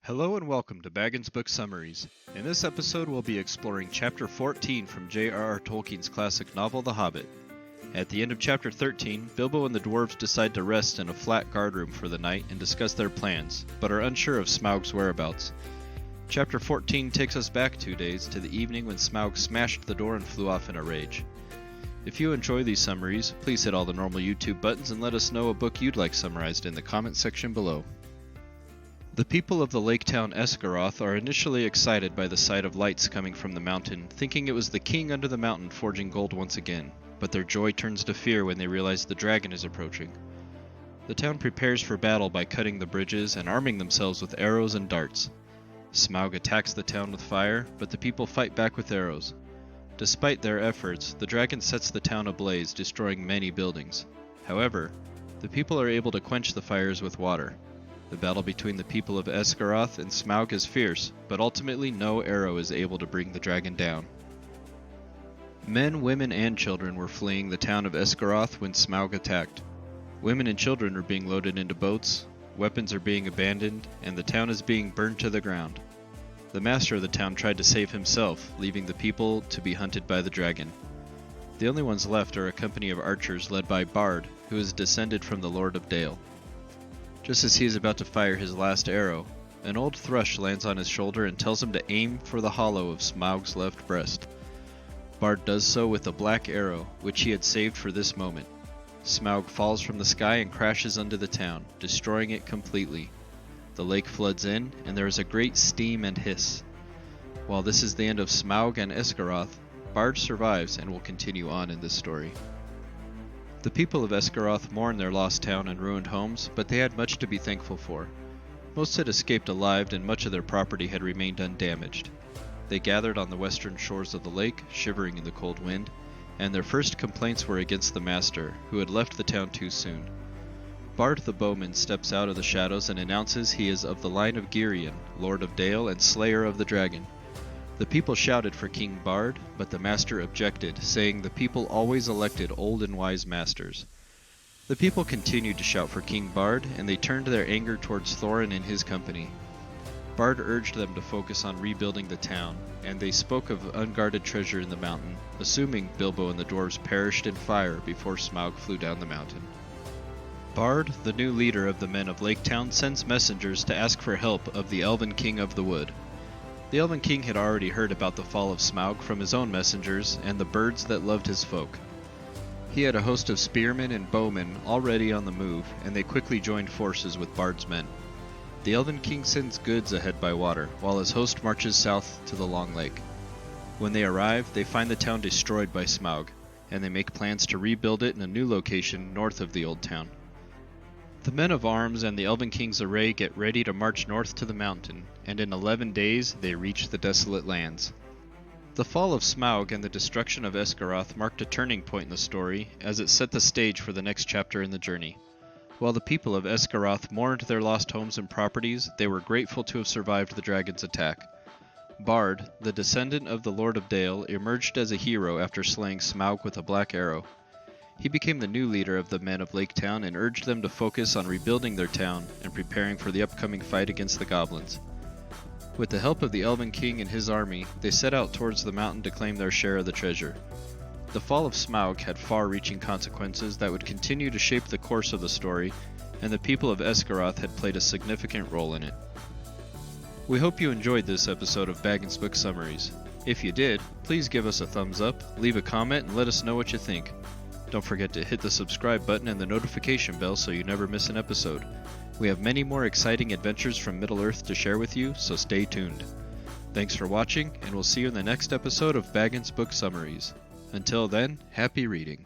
Hello and welcome to Baggins Book Summaries. In this episode we'll be exploring Chapter 14 from J.R.R. Tolkien's classic novel The Hobbit. At the end of Chapter 13, Bilbo and the dwarves decide to rest in a flat guardroom for the night and discuss their plans, but are unsure of Smaug's whereabouts. Chapter 14 takes us back 2 days to the evening when Smaug smashed the door and flew off in a rage. If you enjoy these summaries, please hit all the normal YouTube buttons and let us know a book you'd like summarized in the comment section below. The people of the lake town Esgaroth are initially excited by the sight of lights coming from the mountain, thinking it was the king under the mountain forging gold once again, but their joy turns to fear when they realize the dragon is approaching. The town prepares for battle by cutting the bridges and arming themselves with arrows and darts. Smaug attacks the town with fire, but the people fight back with arrows. Despite their efforts, the dragon sets the town ablaze, destroying many buildings. However, the people are able to quench the fires with water. The battle between the people of Esgaroth and Smaug is fierce, but ultimately no arrow is able to bring the dragon down. Men, women, and children were fleeing the town of Esgaroth when Smaug attacked. Women and children are being loaded into boats, weapons are being abandoned, and the town is being burned to the ground. The master of the town tried to save himself, leaving the people to be hunted by the dragon. The only ones left are a company of archers led by Bard, who is descended from the Lord of Dale. Just as he is about to fire his last arrow, an old thrush lands on his shoulder and tells him to aim for the hollow of Smaug's left breast. Bard does so with a black arrow, which he had saved for this moment. Smaug falls from the sky and crashes under the town, destroying it completely. The lake floods in, and there is a great steam and hiss. While this is the end of Smaug and Esgaroth, Bard survives and will continue on in this story. The people of Esgaroth mourn their lost town and ruined homes, but they had much to be thankful for. Most had escaped alive and much of their property had remained undamaged. They gathered on the western shores of the lake, shivering in the cold wind, and their first complaints were against the master, who had left the town too soon. Bard the bowman steps out of the shadows and announces he is of the line of Girion, Lord of Dale and Slayer of the Dragon. The people shouted for King Bard, but the master objected, saying the people always elected old and wise masters. The people continued to shout for King Bard, and they turned their anger towards Thorin and his company. Bard urged them to focus on rebuilding the town, and they spoke of unguarded treasure in the mountain, assuming Bilbo and the dwarves perished in fire before Smaug flew down the mountain. Bard, the new leader of the men of Lake Town, sends messengers to ask for help of the Elvenking of the Wood. The Elvenking had already heard about the fall of Smaug from his own messengers and the birds that loved his folk. He had a host of spearmen and bowmen already on the move, and they quickly joined forces with Bard's men. The Elvenking sends goods ahead by water, while his host marches south to the Long Lake. When they arrive, they find the town destroyed by Smaug, and they make plans to rebuild it in a new location north of the old town. The men of arms and the Elvenking's array get ready to march north to the mountain, and in 11 days they reach the desolate lands. The fall of Smaug and the destruction of Esgaroth marked a turning point in the story, as it set the stage for the next chapter in the journey. While the people of Esgaroth mourned their lost homes and properties, they were grateful to have survived the dragon's attack. Bard, the descendant of the Lord of Dale, emerged as a hero after slaying Smaug with a black arrow. He became the new leader of the men of Lake Town and urged them to focus on rebuilding their town and preparing for the upcoming fight against the goblins. With the help of the Elvenking and his army, they set out towards the mountain to claim their share of the treasure. The fall of Smaug had far-reaching consequences that would continue to shape the course of the story, and the people of Esgaroth had played a significant role in it. We hope you enjoyed this episode of Baggins Book Summaries. If you did, please give us a thumbs up, leave a comment, and let us know what you think. Don't forget to hit the subscribe button and the notification bell so you never miss an episode. We have many more exciting adventures from Middle-earth to share with you, so stay tuned. Thanks for watching, and we'll see you in the next episode of Baggins Book Summaries. Until then, happy reading.